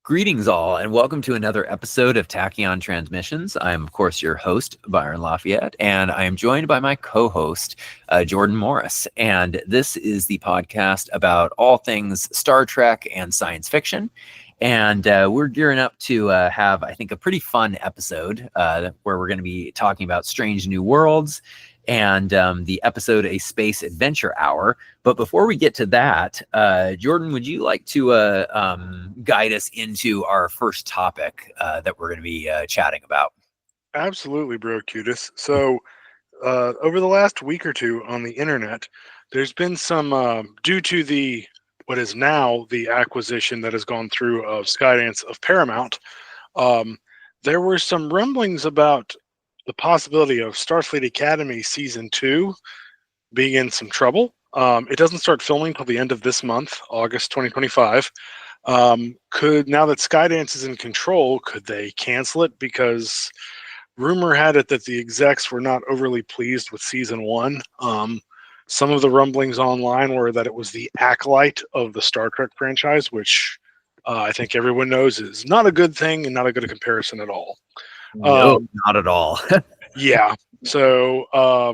Greetings all, and welcome to another episode of Tachyon Transmissions. I'm, of course, your host, Byron Lafayette, and I am joined by my co-host, Jordan Morris. And this is the podcast about all things Star Trek and science fiction. And we're gearing up to have, I think, a pretty fun episode where we're going to be talking about Strange New Worlds and the episode A Space Adventure Hour. But before we get to that, Jordan, would you like to guide us into our first topic that we're going to be chatting about? Absolutely, bro, Cutis. So, over the last week or two on the internet, there's been some, due to what is now the acquisition that has gone through of Skydance of Paramount, there were some rumblings about the possibility of Starfleet Academy Season 2 being in some trouble. It doesn't start filming till the end of this month, August 2025. Now that Skydance is in control, could they cancel it? Because rumor had it that the execs were not overly pleased with Season 1. Some of the rumblings online were that it was the acolyte of the Star Trek franchise, which I think everyone knows is not a good thing and not a good comparison at all. No, not at all. Yeah. So, I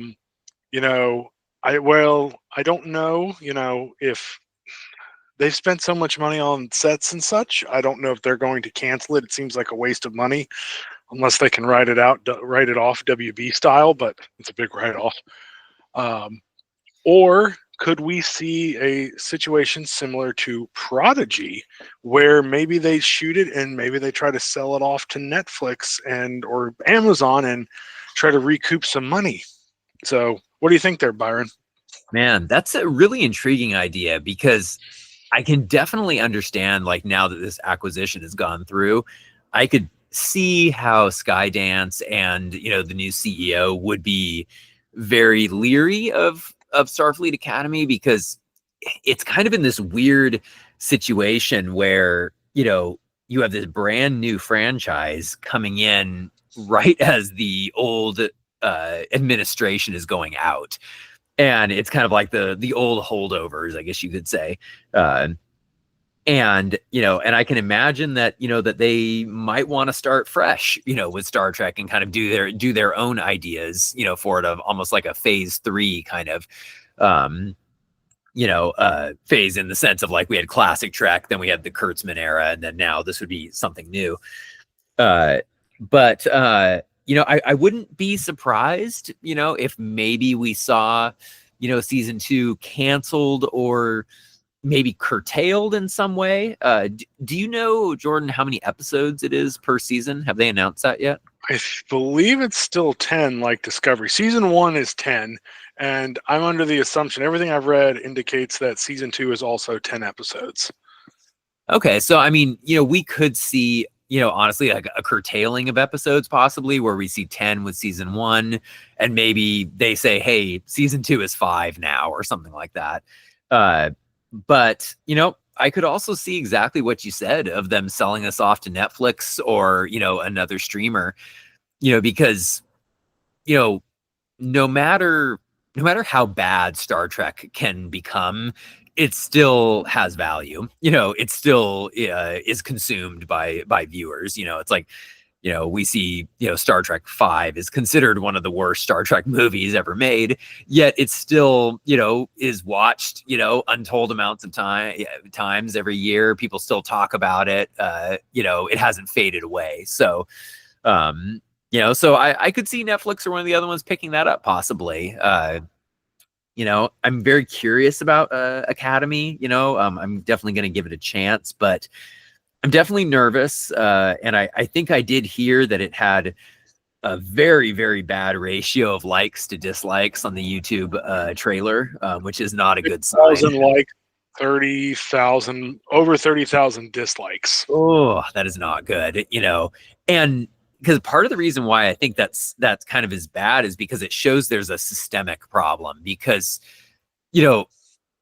don't know, if they've spent so much money on sets and such. I don't know if they're going to cancel it. It seems like a waste of money unless they can write it off WB style, but it's a big write-off. Or could we see a situation similar to Prodigy, where maybe they shoot it and maybe they try to sell it off to Netflix or Amazon and try to recoup some money? So what do you think there, Byron? Man, that's a really intriguing idea, because I can definitely understand, like, now that this acquisition has gone through, I could see how Skydance and, the new CEO would be very leery of Starfleet Academy, because it's kind of in this weird situation where, you have this brand new franchise coming in right as the old administration is going out. And it's kind of like the old holdovers, I guess you could say. And I can imagine that, that they might want to start fresh, with Star Trek and kind of do their own ideas, for it, of almost like a phase 3 kind of, phase, in the sense of, like, we had classic Trek, then we had the Kurtzman era, and then now this would be something new. But I wouldn't be surprised, if maybe we saw, season 2 canceled or maybe curtailed in some way. Do you know, Jordan, how many episodes it is per season? Have they announced that yet? I believe it's still 10, like Discovery. Season 1 is 10, and I'm under the assumption everything I've read indicates that Season 2 is also 10 episodes. Okay, so I mean, we could see, honestly, like a curtailing of episodes, possibly, where we see 10 with Season 1, and maybe they say, hey, Season 2 is 5 now, or something like that. But, I could also see exactly what you said of them selling us off to Netflix or, another streamer, because, no matter how bad Star Trek can become, it still has value. It still is consumed by viewers. It's like, we see, Star Trek 5 is considered one of the worst Star Trek movies ever made, yet it still, is watched, untold amounts of times every year. People still talk about it. It hasn't faded away. So, so I could see Netflix or one of the other ones picking that up, possibly. I'm very curious about Academy. I'm definitely going to give it a chance, but I'm definitely nervous, and I think I did hear that it had a very, very bad ratio of likes to dislikes on the YouTube trailer, which is not a good sign. 30,000, over 30,000 dislikes. Oh, that is not good, and because part of the reason why I think that's kind of as bad is because it shows there's a systemic problem, because,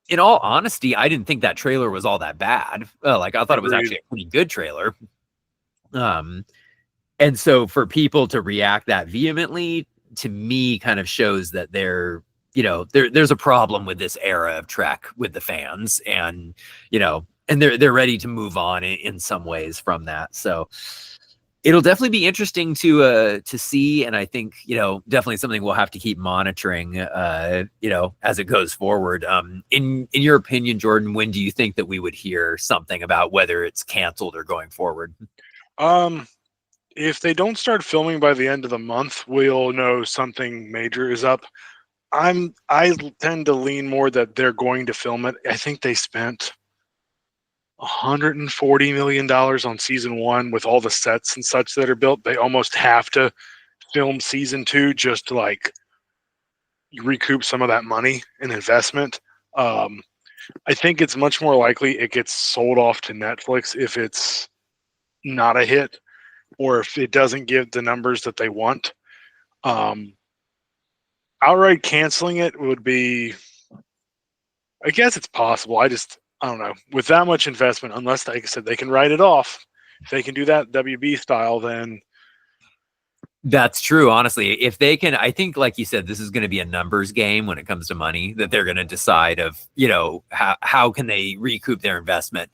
in all honesty, I didn't think that trailer was all that bad. I thought it was actually a pretty good trailer. And so for people to react that vehemently, to me, kind of shows that there's a problem with this era of Trek with the fans. And, and they're ready to move on in some ways from that. So it'll definitely be interesting to see, and I think, you know, definitely something we'll have to keep monitoring, you know, as it goes forward. In your opinion, Jordan, when do you think that we would hear something about whether it's canceled or going forward? If they don't start filming by the end of the month, we'll know something major is up. I tend to lean more that they're going to film it. I think they spent $140 million on season 1 with all the sets and such that are built. They almost have to film season 2 just to like recoup some of that money and investment. I think it's much more likely it gets sold off to Netflix if it's not a hit, or if it doesn't give the numbers that they want. Outright canceling it would be, I guess it's possible. I don't know. With that much investment, unless, like I said, they can write it off. If they can do that WB style, then That's true. Honestly, if they can, I think, like you said, this is going to be a numbers game when it comes to money, that they're going to decide of, you know, how can they recoup their investment.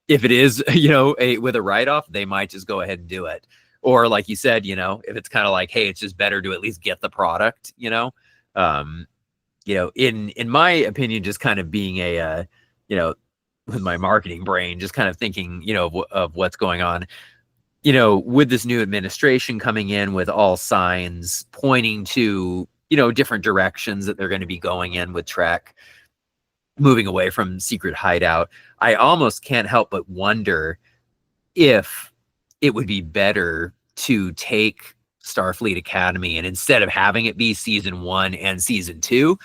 If it is, you know, with a write-off, they might just go ahead and do it. Or like you said, you know, if it's kind of like, hey, it's just better to at least get the product, you know. You know, in my opinion, just kind of being a, you know, with my marketing brain, just kind of thinking, you know, of what's going on, you know, with this new administration coming in, with all signs pointing to, you know, different directions that they're going to be going in with Trek, moving away from Secret Hideout, I almost can't help but wonder if it would be better to take Starfleet Academy, and instead of having it be season 1 and season 2,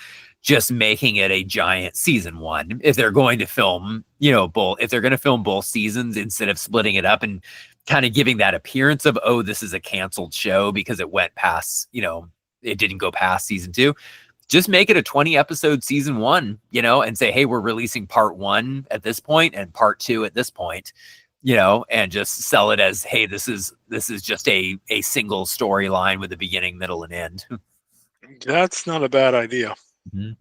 just making it a giant season 1. If they're going to film, you know, if they're going to film both seasons, instead of splitting it up and kind of giving that appearance of, oh, this is a canceled show because it went past, you know, it didn't go past season 2. Just make it a 20 episode season 1, you know, and say, hey, we're releasing part 1 at this point and part 2 at this point, you know, and just sell it as, hey, this is just a single storyline with a beginning, middle, and end. that's not a bad idea. Mm-hmm.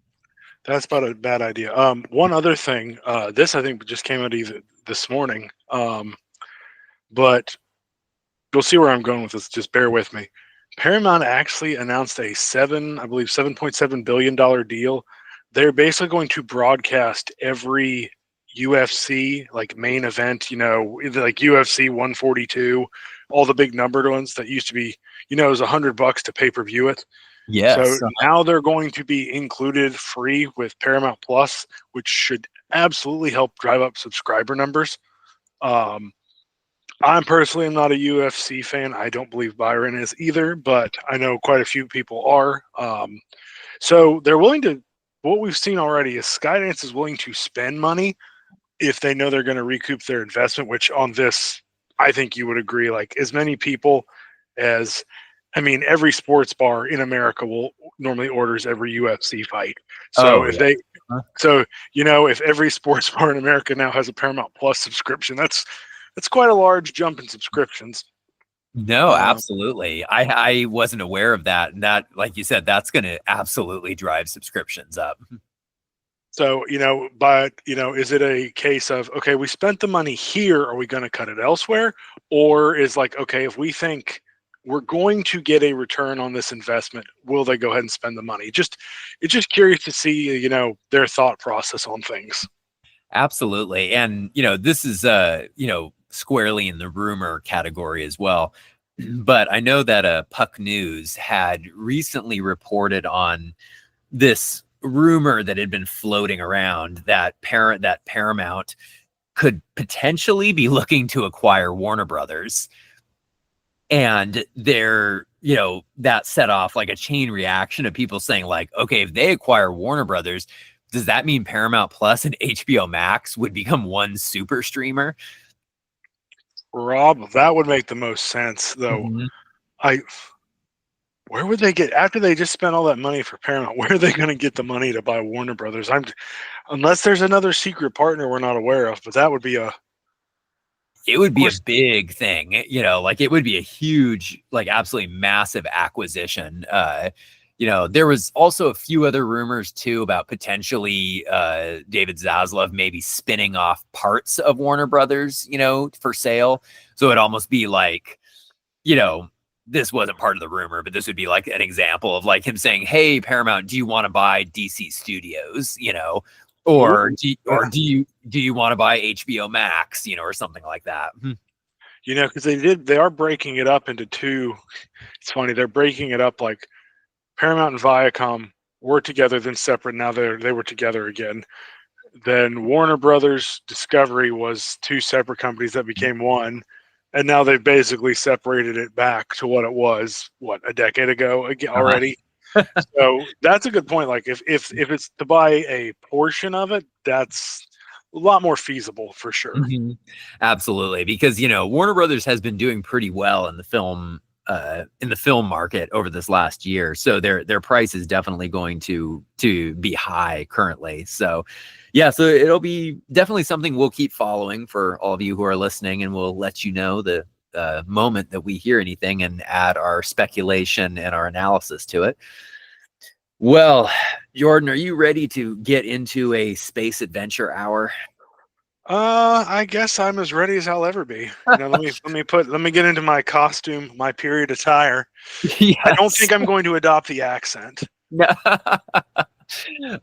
That's about a bad idea. One other thing, this I think just came out either this morning, but you'll see where I'm going with this. Just bear with me. Paramount actually announced a $7.7 billion deal. They're basically going to broadcast every UFC like main event, you know, like UFC 142, all the big numbered ones that used to be, you know, it was $100 to pay-per-view it. Yes. So now they're going to be included free with Paramount Plus, which should absolutely help drive up subscriber numbers. I'm personally not a UFC fan. I don't believe Byron is either, but I know quite a few people are. So they're willing to, what we've seen already is Skydance is willing to spend money if they know they're going to recoup their investment, which on this, I think you would agree, like as many people as, I mean, every sports bar in America will normally orders every UFC fight. So so, you know, if every sports bar in America now has a Paramount Plus subscription, that's quite a large jump in subscriptions. No, absolutely. I wasn't aware of that. And that, like you said, that's going to absolutely drive subscriptions up. So, you know, but, you know, is it a case of, okay, we spent the money here, are we going to cut it elsewhere? Or is like, okay, if we think we're going to get a return on this investment, will they go ahead and spend the money? It's just curious to see, you know, their thought process on things. Absolutely. And, you know, this is, you know, squarely in the rumor category as well. But I know that Puck News had recently reported on this rumor that had been floating around that Paramount could potentially be looking to acquire Warner Brothers. And they're, you know, that set off like a chain reaction of people saying like, okay, if they acquire Warner Brothers, does that mean Paramount Plus and HBO Max would become one super streamer? Rob, that would make the most sense, though. Mm-hmm. Where would they get, after they just spent all that money for Paramount, where are they going to get the money to buy Warner Brothers? Unless there's another secret partner we're not aware of, but that would be it would be a big thing, you know, like it would be a huge, like absolutely massive acquisition. there was also a few other rumors too about potentially David Zaslav maybe spinning off parts of Warner Brothers, for sale. So it'd almost be like, this wasn't part of the rumor, but this would be like an example of like him saying, "Hey, Paramount, do you want to buy DC Studios? Or do you want to buy HBO Max? Or something like that." Because they are breaking it up into two. It's funny, they're breaking it up like Paramount and Viacom were together, then separate. Now they were together again. Then Warner Brothers Discovery was two separate companies that became one, and now they've basically separated it back to what it was, a decade ago already. So that's a good point. Like if it's to buy a portion of it, that's a lot more feasible for sure. Mm-hmm. Absolutely, because Warner Brothers has been doing pretty well in the film market over this last year, so their price is definitely going to be high currently. So yeah, so it'll be definitely something we'll keep following for all of you who are listening, and we'll let you know the moment that we hear anything and add our speculation and our analysis to it. Well, Jordan, are you ready to get into a space adventure hour? I guess I'm as ready as I'll ever be. Let me get into my costume, my period attire. Yes. I don't think I'm going to adopt the accent. No.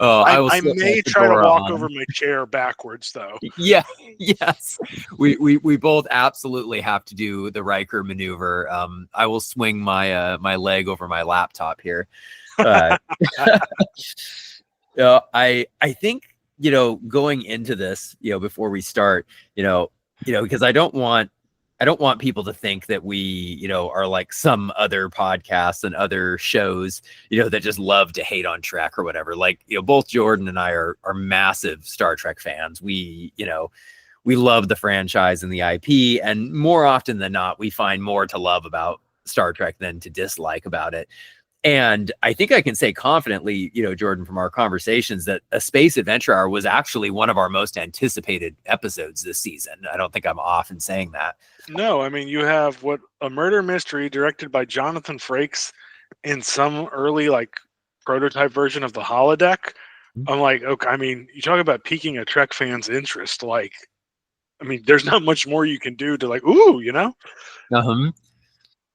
I may try to walk over my chair backwards, though. Yeah, yes. We both absolutely have to do the Riker maneuver. I will swing my my leg over my laptop here. I think going into this, before we start, because I don't want people to think that we, are like some other podcasts and other shows, that just love to hate on Trek or whatever. Like, both Jordan and I are massive Star Trek fans. We love the franchise and the IP, and more often than not, we find more to love about Star Trek than to dislike about it. And I think I can say confidently, Jordan, from our conversations, that A Space Adventure Hour was actually one of our most anticipated episodes this season. I don't think I'm off in saying that. No, I mean, you have a murder mystery directed by Jonathan Frakes in some early prototype version of the holodeck. I'm like, okay, I mean, you talk about piquing a Trek fan's interest. There's not much more you can do to Uh-huh.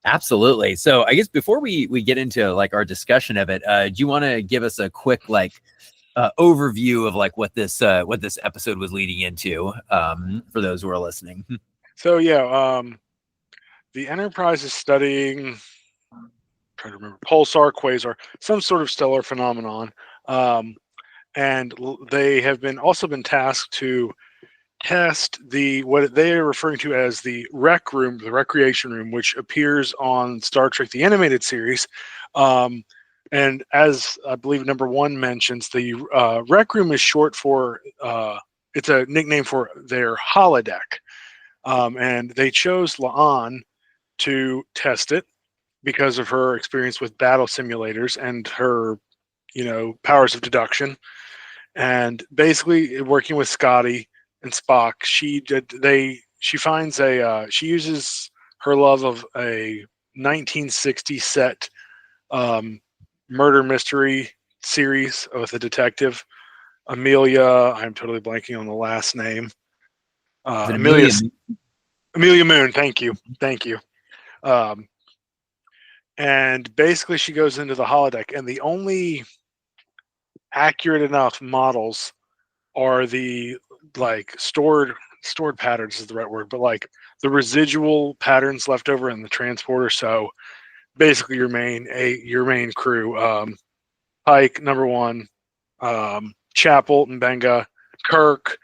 Absolutely. So I guess before we get into our discussion of it, do you want to give us a quick overview of what this episode was leading into for those who are listening? So yeah, the Enterprise is studying, trying to remember, pulsar, quasar, some sort of stellar phenomenon, and they have also been tasked to test what they are referring to as the rec room, the recreation room, which appears on Star Trek the Animated Series. And as I believe number 1 mentions, the rec room is short for, it's a nickname for their holodeck. And they chose La'an to test it because of her experience with battle simulators and her, powers of deduction. And basically working with Scotty and Spock, she uses her love of a 1960 set murder mystery series with a detective, Amelia. I'm totally blanking on the last name. Amelia Moon. Thank you. And basically, she goes into the holodeck, and the only accurate enough models are the stored patterns is the right word, but the residual patterns left over in the transporter. So basically your main crew, Pike, number 1, Chapel, Mbenga, Kirk.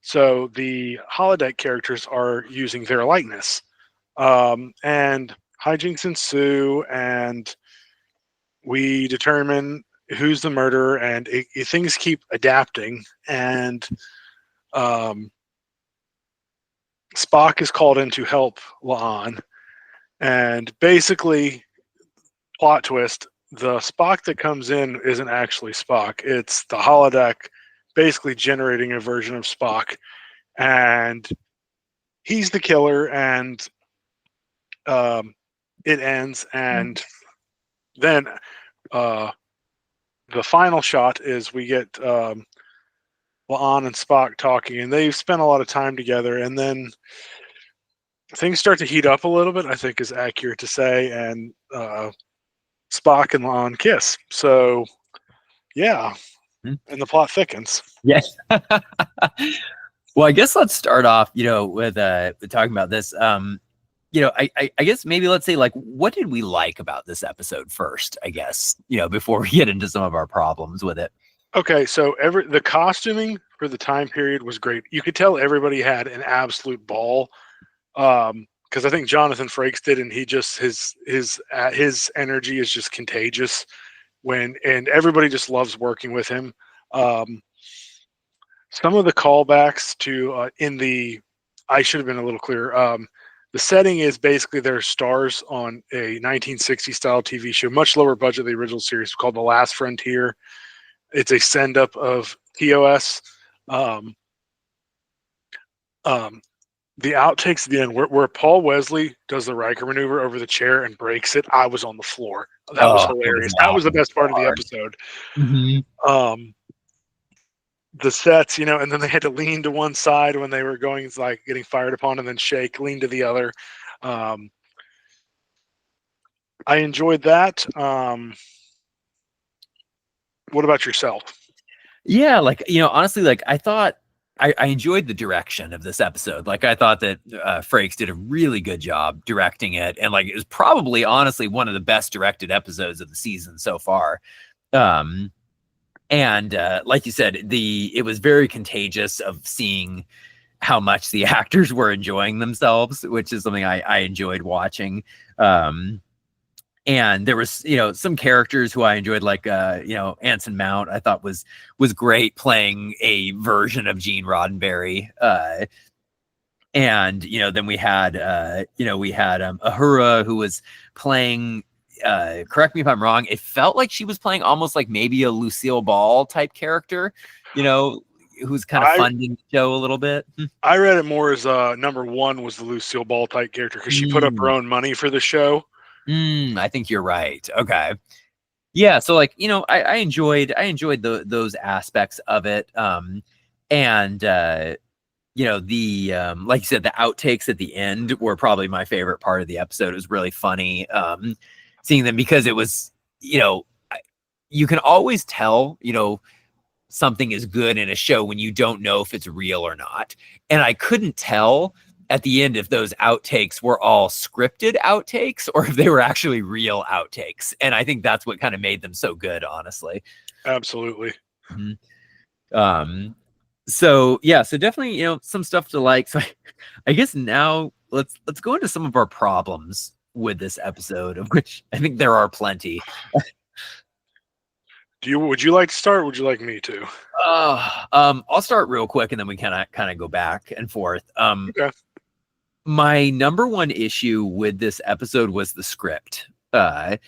So the holodeck characters are using their likeness, and hijinks ensue, and we determine who's the murderer, and things keep adapting, and Spock is called in to help La'an, and basically, plot twist, the Spock that comes in isn't actually Spock. It's the holodeck basically generating a version of Spock, and he's the killer, and it ends, and then the final shot is we get La'an and Spock talking, and they've spent a lot of time together, and then things start to heat up a little bit, I think is accurate to say, and Spock and La'an kiss. So, yeah, and the plot thickens. Yes. Well, I guess let's start off, with talking about this. I guess maybe let's say, like, what did we like about this episode first, I guess, before we get into some of our problems with it. Okay, so the costuming for the time period was great. You could tell everybody had an absolute ball. Because I think Jonathan Frakes did, and he just his energy is just contagious and everybody just loves working with him. Some of the callbacks to I should have been a little clearer. The setting is basically they're stars on a 1960 style TV show, much lower budget than the original series, called The Last Frontier. It's a send up of TOS. The outtakes at the end where Paul Wesley does the Riker maneuver over the chair and breaks it, I was on the floor. That was hilarious. That was the best part of the episode. Mm-hmm. The sets, and then they had to lean to one side when they were going, like, getting fired upon, and then lean to the other. I enjoyed that. What about yourself? Yeah, honestly, I thought I enjoyed the direction of this episode. Like, I thought that Frakes did a really good job directing it, and it was probably, honestly, one of the best directed episodes of the season so far. And like you said, it was very contagious of seeing how much the actors were enjoying themselves, which is something I enjoyed watching. And there was, some characters who I enjoyed, like, Anson Mount, I thought was great playing a version of Gene Roddenberry. And, then we had Uhura, who was playing, correct me if I'm wrong, it felt like she was playing almost like maybe a Lucille Ball type character, who's kind of funding the show a little bit. I read it more as number one was the Lucille Ball type character, because she put up her own money for the show. I think you're right. Okay. Yeah. So, I enjoyed those aspects of it. And like you said, the outtakes at the end were probably my favorite part of the episode. It was really funny seeing them, because it was, you can always tell, something is good in a show when you don't know if it's real or not. And I couldn't tell at the end if those outtakes were all scripted outtakes or if they were actually real outtakes. And I think that's what kind of made them so good, honestly. Absolutely. Mm-hmm. So definitely, some stuff to like. So I guess now let's go into some of our problems with this episode, of which I think there are plenty. Would you like to start? Or would you like me to? I'll start real quick, and then we kind of go back and forth. Okay. My number one issue with this episode was the script. Like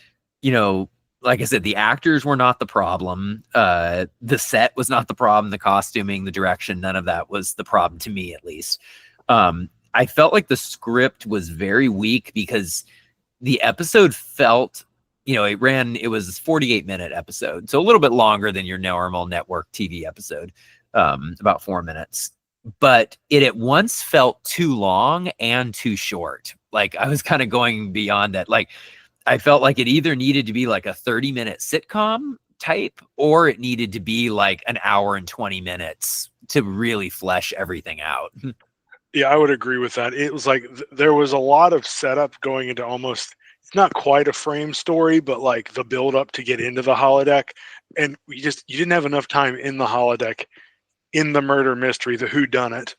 I said, the actors were not the problem. The set was not the problem. The costuming, the direction, none of that was the problem, to me at least. I felt like the script was very weak, because the episode felt, it was a 48-minute episode, so a little bit longer than your normal network TV episode, about 4 minutes. But it at once felt too long and too short. Like, I was kind of going beyond that. Like, I felt like it either needed to be like a 30-minute sitcom type, or it needed to be like an hour and 20 minutes to really flesh everything out. Yeah, I would agree with that. It was like there was a lot of setup going into almost, it's not quite a frame story, but like the build up to get into the holodeck. And you didn't have enough time in the holodeck, in the murder mystery, the whodunit.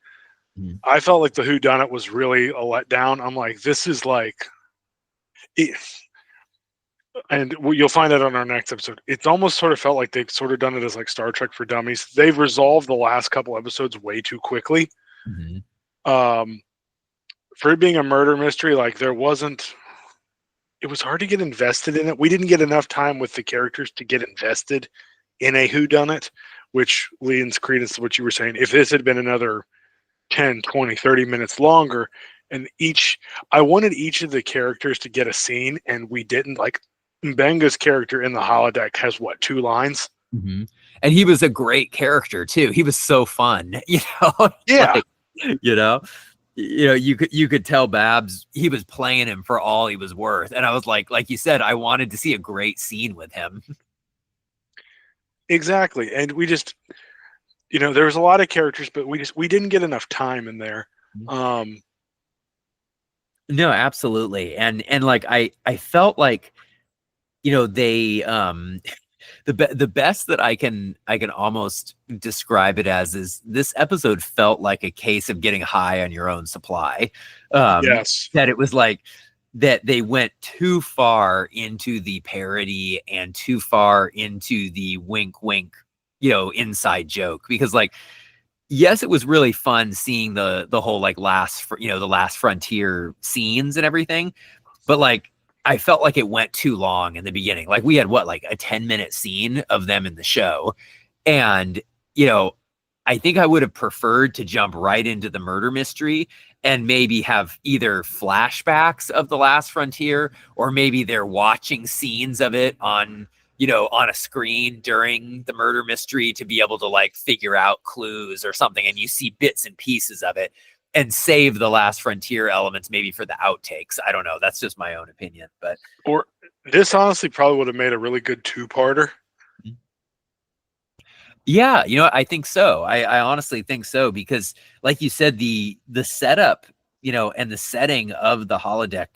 I felt like the whodunit was really a letdown. I'm like, this is like it, and you'll find that on our next episode. It's almost sort of felt like they've sort of done it as like Star Trek for Dummies. They've resolved the last couple episodes way too quickly. For it being a murder mystery, like it was hard to get invested in it. We didn't get enough time with the characters to get invested in a whodunit, which lends credence to what you were saying. If this had been another 10, 20, 30 minutes longer, and I wanted each of the characters to get a scene, and we didn't. Like, Benga's character in the holodeck has what, 2 lines? Mm-hmm. And he was a great character too. He was so fun, Yeah. like, you know, you could tell Babs, he was playing him for all he was worth. And I was like you said, I wanted to see a great scene with him. Exactly. And we just, there was a lot of characters, but we didn't get enough time in there. No, absolutely. And like I felt like, they the best that I can almost describe it as is this episode felt like a case of getting high on your own supply. Yes. That it was like that they went too far into the parody and too far into the wink wink, inside joke, because like, yes, it was really fun seeing the whole like the last frontier scenes and everything, but like I felt like it went too long in the beginning. Like we had like a 10-minute scene of them in the show. And, I think I would have preferred to jump right into the murder mystery and maybe have either flashbacks of the last frontier, or maybe they're watching scenes of it on a screen during the murder mystery to be able to like figure out clues or something. And you see bits and pieces of it, and save the last frontier elements maybe for the outtakes. I don't know. That's just my own opinion, but this honestly probably would have made a really good 2-parter. Yeah, I think so. I honestly think so, because like you said, the setup, and the setting of the holodeck,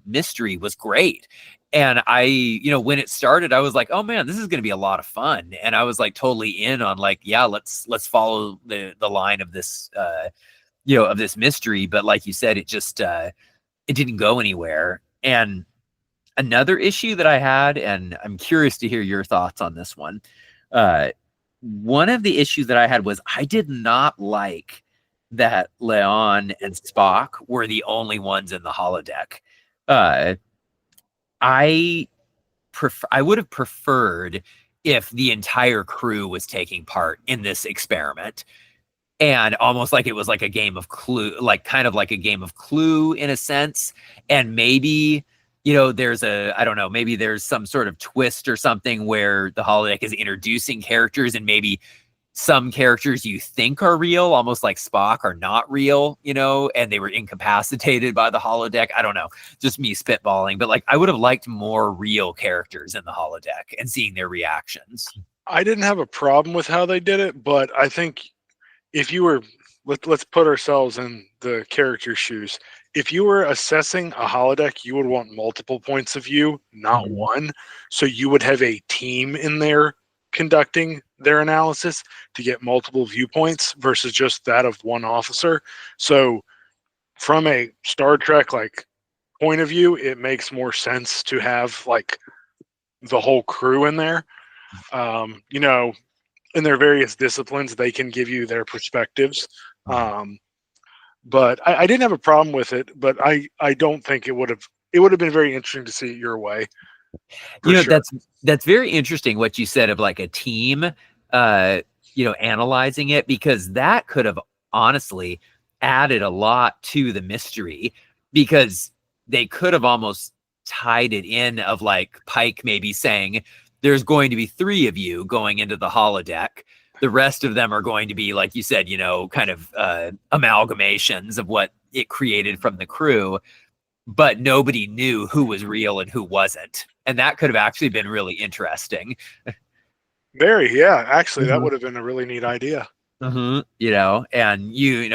mystery was great. And I, when it started, I was like, oh man, this is going to be a lot of fun. And I was like totally in on like, yeah, let's follow the line of this, of this mystery. But like you said, it just it didn't go anywhere. And another issue that I had, and I'm curious to hear your thoughts on this one. One of the issues that I had was I did not like that La'an and Spock were the only ones in the holodeck. I would have preferred if the entire crew was taking part in this experiment. And almost like it was like a game of Clue, like kind of like a game of Clue in a sense. And maybe, there's I don't know, maybe there's some sort of twist or something where the holodeck is introducing characters, and maybe some characters you think are real, almost like Spock, are not real, and they were incapacitated by the holodeck. I don't know, just me spitballing, but like I would have liked more real characters in the holodeck and seeing their reactions. I didn't have a problem with how they did it, but I think if you were, let's put ourselves in the character's shoes. If you were assessing a holodeck, you would want multiple points of view, not one. So you would have a team in there conducting their analysis to get multiple viewpoints versus just that of one officer. So from a Star Trek like point of view, it makes more sense to have like the whole crew in there. In their various disciplines, they can give you their perspectives. But I didn't have a problem with it, but I don't think it would have been very interesting to see it your way. Sure. That's very interesting what you said of like a team, analyzing it, because that could have honestly added a lot to the mystery, because they could have almost tied it in of like Pike maybe saying, there's going to be 3 of you going into the holodeck. The rest of them are going to be, like you said, kind of amalgamations of what it created from the crew, but nobody knew who was real and who wasn't. And that could have actually been really interesting. Very, yeah. Actually, that would have been a really neat idea. And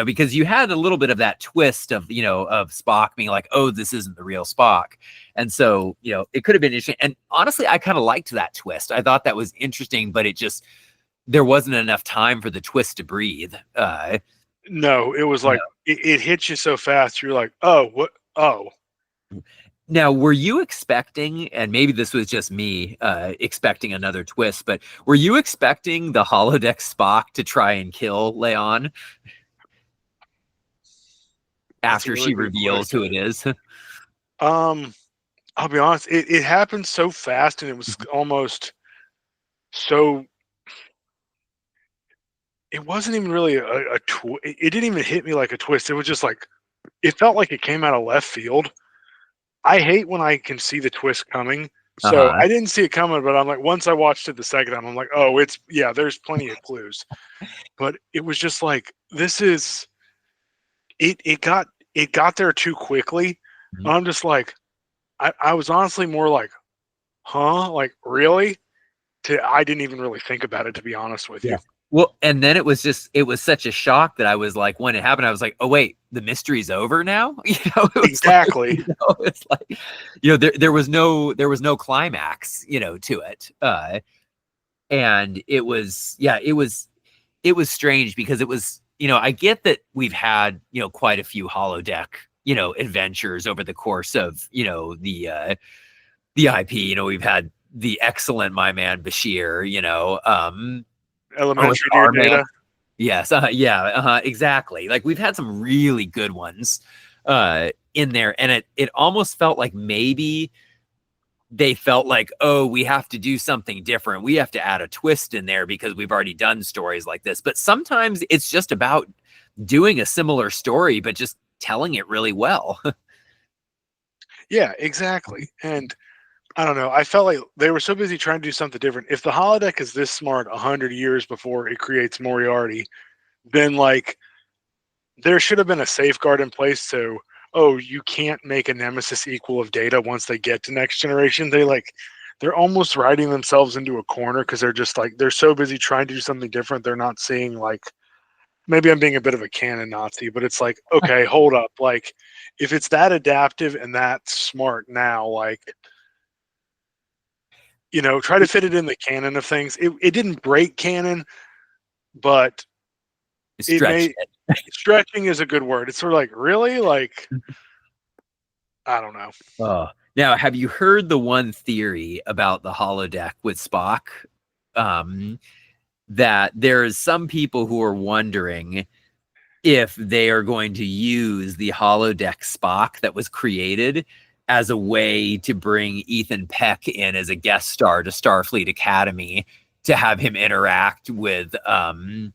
because you had a little bit of that twist of, of Spock being like, oh, this isn't the real Spock. And so, it could have been interesting. And honestly, I kind of liked that twist. I thought that was interesting, but there wasn't enough time for the twist to breathe. No, it was like, it hits you so fast. You're like, oh, what? Oh. Now, were you expecting, and maybe this was just me expecting another twist, but were you expecting the holodeck Spock to try and kill La'an after she reveals who it is? I'll be honest, it happened so fast, and it was almost so. It wasn't even really a twist. It didn't even hit me like a twist. It was just like, it felt like it came out of left field. I hate when I can see the twist coming, So I didn't see it coming, but I'm like, once I watched it the second time, I'm like, oh, there's plenty of clues. But it was just like, it got there too quickly. Mhm. I'm just like, I was honestly more like, huh? Like, really? I didn't even really think about it, to be honest with you. Well, and then it was such a shock that I was like, when it happened, I was like, oh wait, the mystery's over now. It was Exactly. it's like, there was no climax, to it. And it was strange because it was, I get that we've had, quite a few holodeck, adventures over the course of, the IP. We've had the excellent My Man Bashir, Elementary near data. Yes, exactly. Like we've had some really good ones in there, and it almost felt like maybe they felt like, oh, we have to do something different. We have to add a twist in there because we've already done stories like this. But sometimes it's just about doing a similar story, but just telling it really well. Yeah, exactly. And I don't know. I felt like they were so busy trying to do something different. If the holodeck is this smart 100 years before it creates Moriarty, then like there should have been a safeguard in place. So, oh, you can't make a nemesis equal of Data once they get to Next Generation. They're almost writing themselves into a corner because they're just like, they're so busy trying to do something different. They're not seeing like, maybe I'm being a bit of a canon Nazi, but it's like, okay, hold up. Like, if it's that adaptive and that smart now, like, try to fit it in the canon of things. It didn't break canon, but stretching is a good word. It's sort of like, really? Like, I don't know. Now, have you heard the one theory about the holodeck with Spock? That there's some people who are wondering if they are going to use the holodeck Spock that was created as a way to bring Ethan Peck in as a guest star to Starfleet Academy to have him interact with the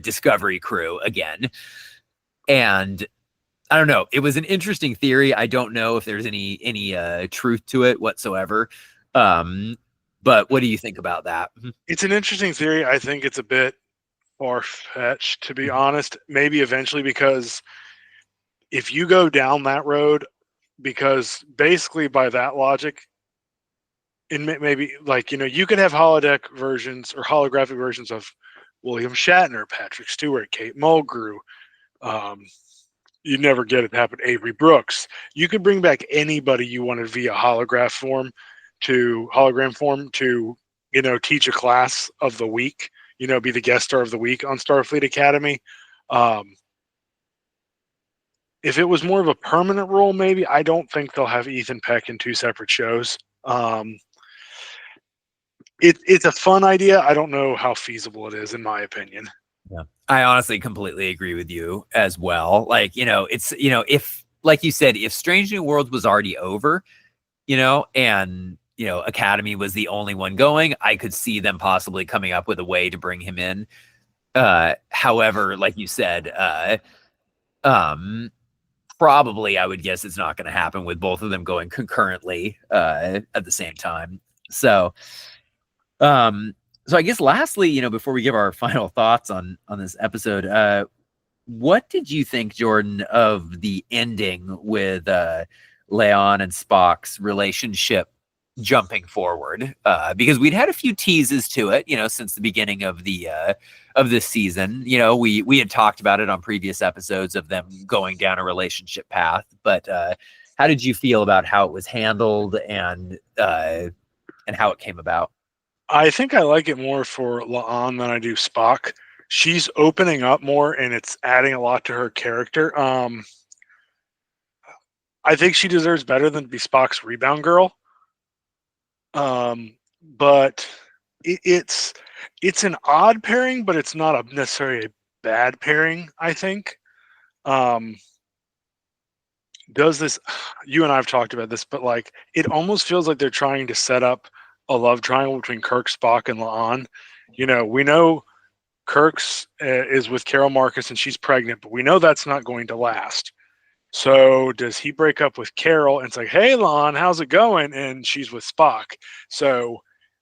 Discovery crew again. And I don't know. It was an interesting theory. I don't know if there's any truth to it whatsoever. But what do you think about that? It's an interesting theory. I think it's a bit far-fetched, to be honest. Maybe eventually, because if you go down that road, because basically by that logic, and maybe like, you could have holodeck versions or holographic versions of William Shatner, Patrick Stewart, Kate Mulgrew. You never get it to happen. Avery Brooks. You could bring back anybody you wanted via hologram form to, teach a class of the week, be the guest star of the week on Starfleet Academy. If it was more of a permanent role, maybe. I don't think they'll have Ethan Peck in two separate shows. It's a fun idea. I don't know how feasible it is, in my opinion. Yeah, I honestly completely agree with you as well. Like, it's, if, like you said, if Strange New Worlds was already over, and, Academy was the only one going, I could see them possibly coming up with a way to bring him in. However, like you said, probably I would guess it's not going to happen with both of them going concurrently at the same time. So I guess lastly, before we give our final thoughts on this episode, what did you think, Jordan, of the ending with La'an and Spock's relationship jumping forward? Because we'd had a few teases to it, since the beginning of this season. We had talked about it on previous episodes of them going down a relationship path. But how did you feel about how it was handled and how it came about? I think I like it more for La'an than I do Spock. She's opening up more, and it's adding a lot to her character. I think she deserves better than to be Spock's rebound girl. But it's an odd pairing, but it's not necessarily a bad pairing, I think. Does this, you and I have talked about this, but like it almost feels like they're trying to set up a love triangle between Kirk, Spock, and La'an. We know Kirk's is with Carol Marcus and she's pregnant, but we know that's not going to last. So does he break up with Carol and it's like, hey, La'an, how's it going? And she's with Spock. So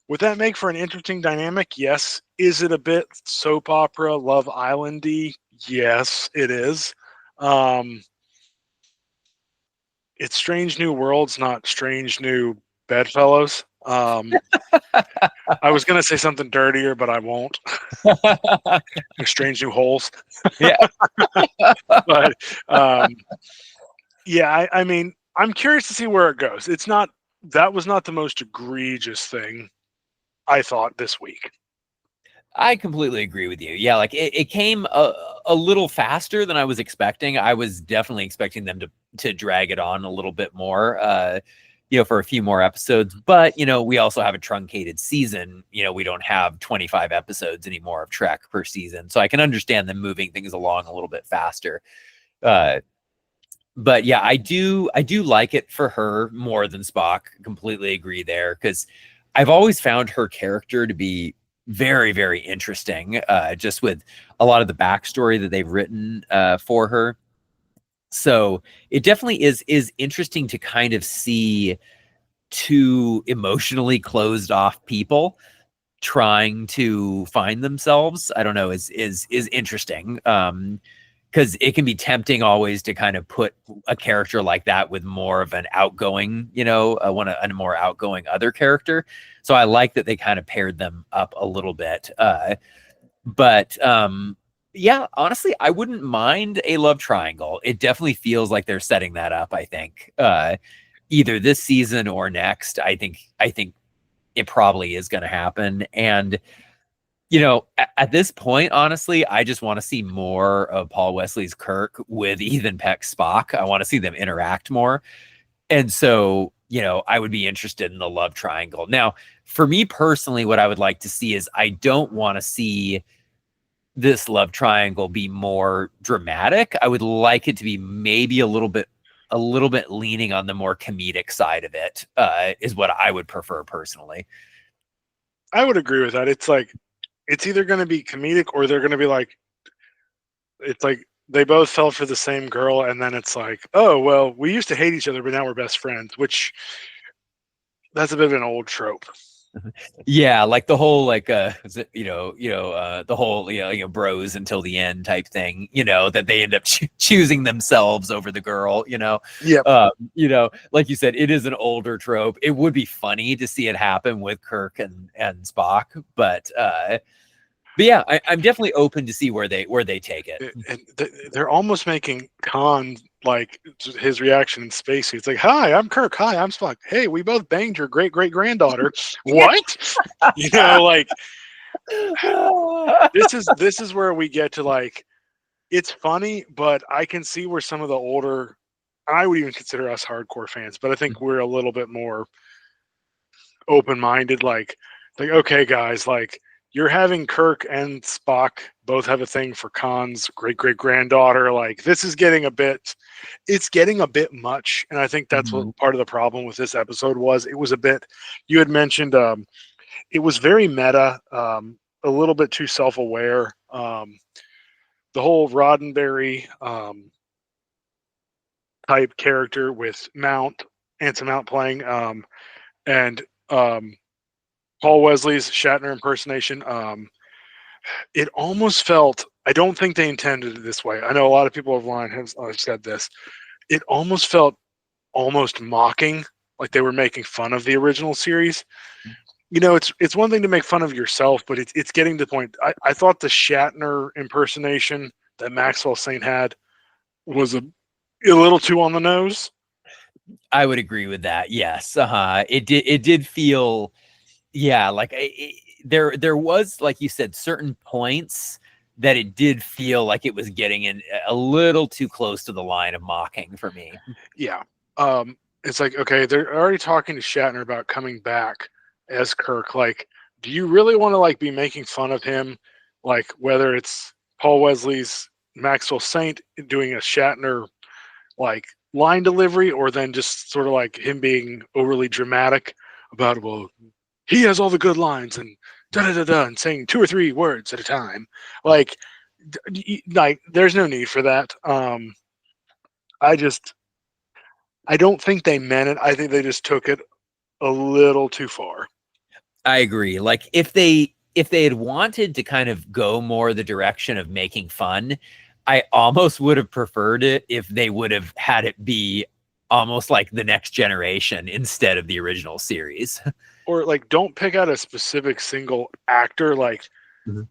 would that make for an interesting dynamic? Yes. Is it a bit soap opera, Love Island-y? Yes, it is. It's Strange New Worlds, not Strange New Bedfellows. I was going to say something dirtier, but I won't. Strange New Holes. Yeah. But yeah, I mean, I'm curious to see where it goes. That was not the most egregious thing I thought this week. I completely agree with you. Yeah, like it came a little faster than I was expecting. I was definitely expecting them to drag it on a little bit more, for a few more episodes. But, we also have a truncated season. We don't have 25 episodes anymore of Trek per season. So I can understand them moving things along a little bit faster. But yeah, I do like it for her more than Spock. Completely agree there, because I've always found her character to be very, very interesting, just with a lot of the backstory that they've written for her. So it definitely is interesting to kind of see two emotionally closed off people trying to find themselves. I don't know, is interesting. Because it can be tempting always to kind of put a character like that with more of an outgoing, a more outgoing other character. So I like that they kind of paired them up a little bit. But yeah, honestly, I wouldn't mind a love triangle. It definitely feels like they're setting that up, I think. Either this season or next. I think it probably is going to happen. And at this point, honestly, I just want to see more of Paul Wesley's Kirk with Ethan Peck's Spock. I want to see them interact more. And so, I would be interested in the love triangle. Now, for me personally, what I would like to see is I don't want to see this love triangle be more dramatic. I would like it to be maybe a little bit leaning on the more comedic side of it, is what I would prefer personally. I would agree with that. It's like, it's either going to be comedic or they're going to be like, it's like they both fell for the same girl, and then it's like, oh, well, we used to hate each other, but now we're best friends, which that's a bit of an old trope. Yeah, like the whole the whole bros until the end type thing, that they end up choosing themselves over the girl, Yeah. Like you said, it is an older trope. It would be funny to see it happen with Kirk and Spock, but yeah, I'm definitely open to see where they take it. And they're almost making Khan, like, his reaction in space. He's like, hi, I'm Kirk. Hi, I'm Spock. Hey, we both banged your great-great-granddaughter. What? Like, this is where we get to, like, it's funny, but I can see where some of the older, I would even consider us hardcore fans, but I think we're a little bit more open-minded. Like, okay, guys, like, you're having Kirk and Spock both have a thing for Khan's great-great-granddaughter. Like, this is getting a bit much. And I think that's what part of the problem with this episode was. It was a bit, you had mentioned, it was very meta, a little bit too self-aware. The whole Roddenberry type character with Anson Mount playing, and Paul Wesley's Shatner impersonation, it almost felt, I don't think they intended it this way. I know a lot of people online have said this. It almost felt almost mocking, like they were making fun of the original series. It's one thing to make fun of yourself, but it's getting to the point. I thought the Shatner impersonation that Maxwell Saint had was a little too on the nose. I would agree with that. Yes. It did feel, yeah, like there was, like you said, certain points that it did feel like it was getting in a little too close to the line of mocking for me. Yeah. It's like, okay, they're already talking to Shatner about coming back as Kirk. Like, do you really want to, like, be making fun of him? Like, whether it's Paul Wesley's Maxwell Saint doing a Shatner, like, line delivery, or then just sort of like him being overly dramatic about, well, he has all the good lines and da-da-da-da, and saying 2 or 3 words at a time. Like, there's no need for that. I don't think they meant it. I think they just took it a little too far. I agree. Like if they had wanted to kind of go more the direction of making fun, I almost would have preferred it if they would have had it be almost like the next generation instead of the original series. Or like, don't pick out a specific single actor. Like, Mhm.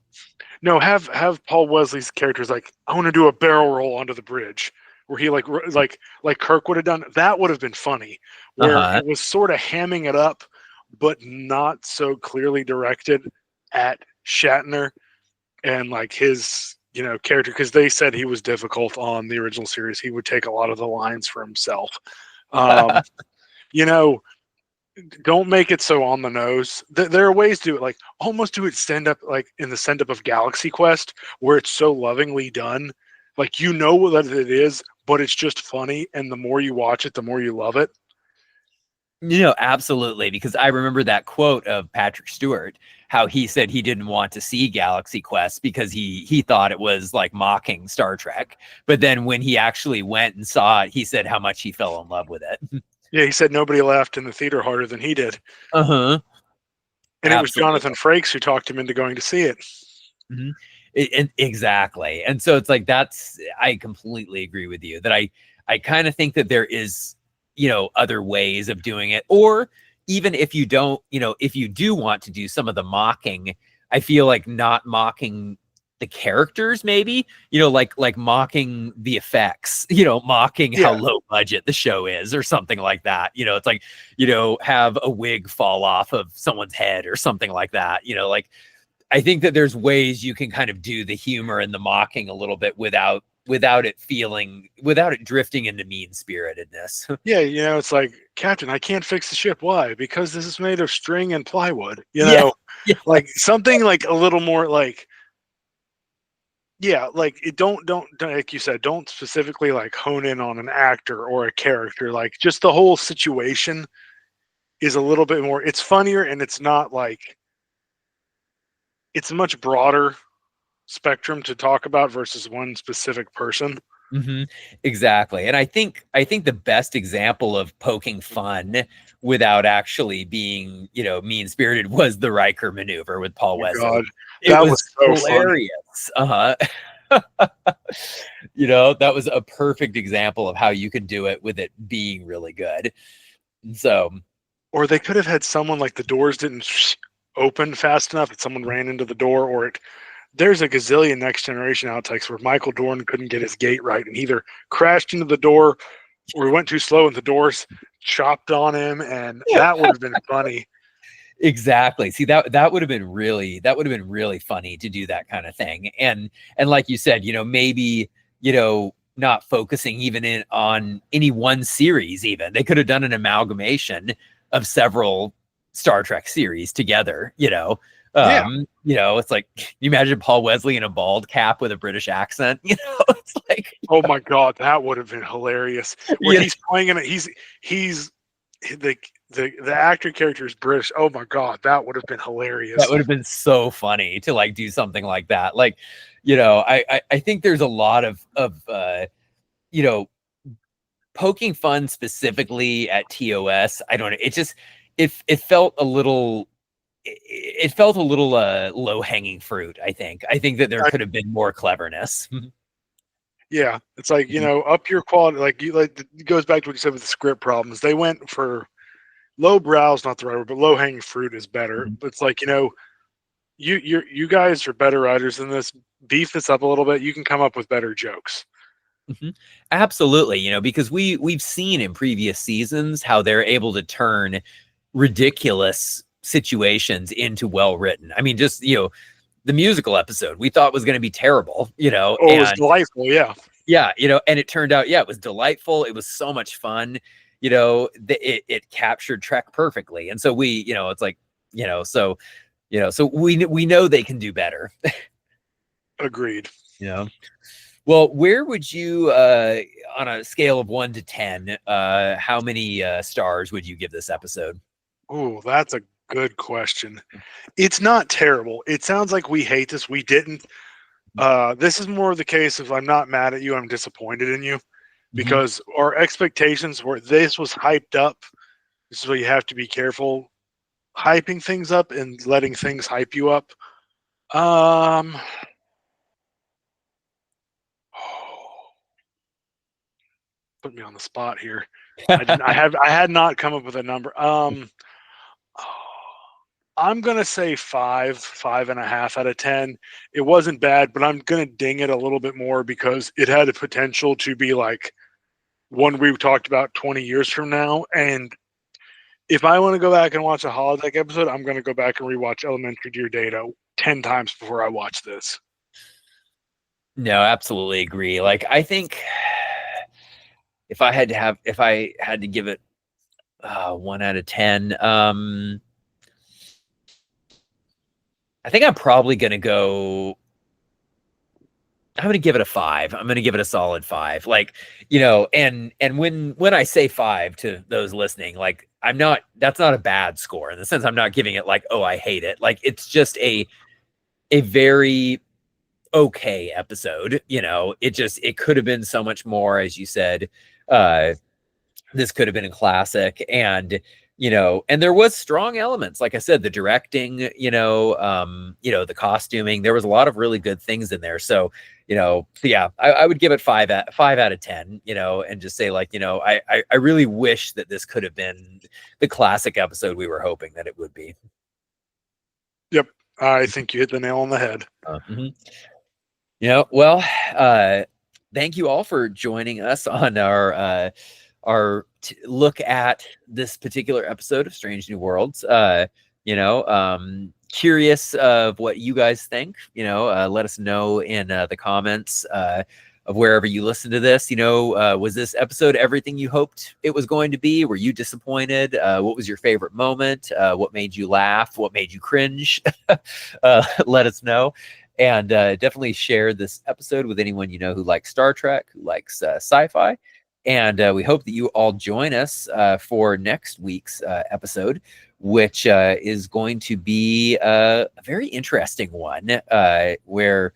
no, have Paul Wesley's characters like, I want to do a barrel roll onto the bridge, where he like Kirk would have done. That would have been funny. Where Uh-huh. it was sort of hamming it up, but not so clearly directed at Shatner and like his character, because they said he was difficult on the original series. He would take a lot of the lines for himself. Um, you know, don't make it so on the nose. There are ways to do it, like almost do it stand up, like in the send up of Galaxy Quest, where it's so lovingly done, like what it is, but it's just funny, and the more you watch it, the more you love it. Absolutely, because I remember that quote of Patrick Stewart, how he said he didn't want to see Galaxy Quest because he thought it was like mocking Star Trek. But then when he actually went and saw it, he said how much he fell in love with it. Yeah, he said nobody laughed in the theater harder than he did. Uh-huh. And it was Absolutely. Jonathan Frakes who talked him into going to see it. Mm-hmm. Exactly. And so it's like, I completely agree with you that I kind of think that there is, other ways of doing it. Or even if you don't, if you do want to do some of the mocking, I feel like not mocking the characters, maybe, like mocking the effects, mocking how low budget the show is or something like that. It's like, have a wig fall off of someone's head or something like that, like, I think that there's ways you can kind of do the humor and the mocking a little bit without it drifting into mean-spiritedness. Yeah, it's like, Captain, I can't fix the ship. Why? Because this is made of string and plywood. Yeah. Like something like a little more like, yeah, like it don't like you said, don't specifically like hone in on an actor or a character. Like just the whole situation is a little bit more. It's funnier, and it's not like, it's a much broader spectrum to talk about versus one specific person. Mm-hmm. Exactly. And I think the best example of poking fun without actually being, mean-spirited was the Riker maneuver with Paul Oh my Wesley. God, It that was was so fun. hilarious. Uh-huh. That was a perfect example of how you could do it with it being really good. So, or they could have had someone like the doors didn't open fast enough that someone ran into the door, or there's a gazillion Next Generation outtakes where Michael Dorn couldn't get his gate right and either crashed into the door or he went too slow and the doors chopped on him, and that would have been funny. exactly. See, that would have been really funny to do that kind of thing. And like you said, maybe, not focusing even in on any one series. Even they could have done an amalgamation of several Star Trek series together. It's like, you imagine Paul Wesley in a bald cap with a British accent. It's like, Oh my God, that would have been hilarious. Where he's playing in it, he's the actor character is British. Oh my God, that would have been hilarious. that would have been so funny to like do something like that. Like, I think there's a lot of poking fun specifically at TOS. I don't know. It felt a little low hanging fruit. I think that there could have been more cleverness. Yeah, it's like, up your quality. Like it goes back to what you said with the script problems. They went for low brows, not the right word, but low hanging fruit is better. It's like, you guys are better writers than this. Beef this up a little bit. You can come up with better jokes. Mm-hmm. Absolutely, because we've seen in previous seasons how they're able to turn ridiculous situations into well written. I mean, just the musical episode we thought was going to be terrible, Oh, it was delightful, yeah. Yeah, and it turned out, it was delightful. It was so much fun. It captured Trek perfectly, and so it's like, so we know they can do better. Agreed. Well, where would you, on a scale of 1 to 10, how many stars would you give this episode? Oh, that's a good question. It's not terrible. It sounds like we hate this. We didn't. This is more of the case of, I'm not mad at you, I'm disappointed in you. because our expectations were this was hyped up. This is where you have to be careful hyping things up and letting things hype you up. Put me on the spot here. I had not come up with a number. I'm gonna say 5.5 out of 10. It wasn't bad, but I'm gonna ding it a little bit more because it had the potential to be like one we talked about 20 years from now. And if I want to go back and watch a holodeck episode, I'm gonna go back and rewatch Elementary Dear Data 10 times before I watch this. No, absolutely agree. Like, I think if I had to give it 1 out of 10, I think I'm probably going to go. I'm going to give it a 5. I'm going to give it a solid 5. Like, and when I say 5 to those listening, like, that's not a bad score in the sense I'm not giving it like, oh, I hate it. Like, it's just a very okay episode. It could have been so much more, as you said. This could have been a classic, and there was strong elements, like I said, the directing, the costuming. There was a lot of really good things in there. So yeah, I would give it 5 out of 10, and just say, like, I really wish that this could have been the classic episode we were hoping that it would be. Yep, I think you hit the nail on the head. Well, thank you all for joining us on our look at this particular episode of Strange New Worlds. Curious of what you guys think. Let us know in the comments of wherever you listen to this. Was this episode everything you hoped it was going to be? Were you disappointed? What was your favorite moment? What made you laugh? What made you cringe? Let us know. And definitely share this episode with anyone who likes Star Trek, who likes sci-fi. And we hope that you all join us for next week's episode, which is going to be a very interesting one, where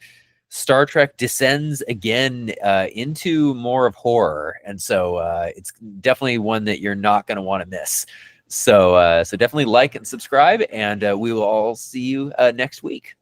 Star Trek descends again into more of horror. And so it's definitely one that you're not going to want to miss. So definitely like and subscribe, and we will all see you next week.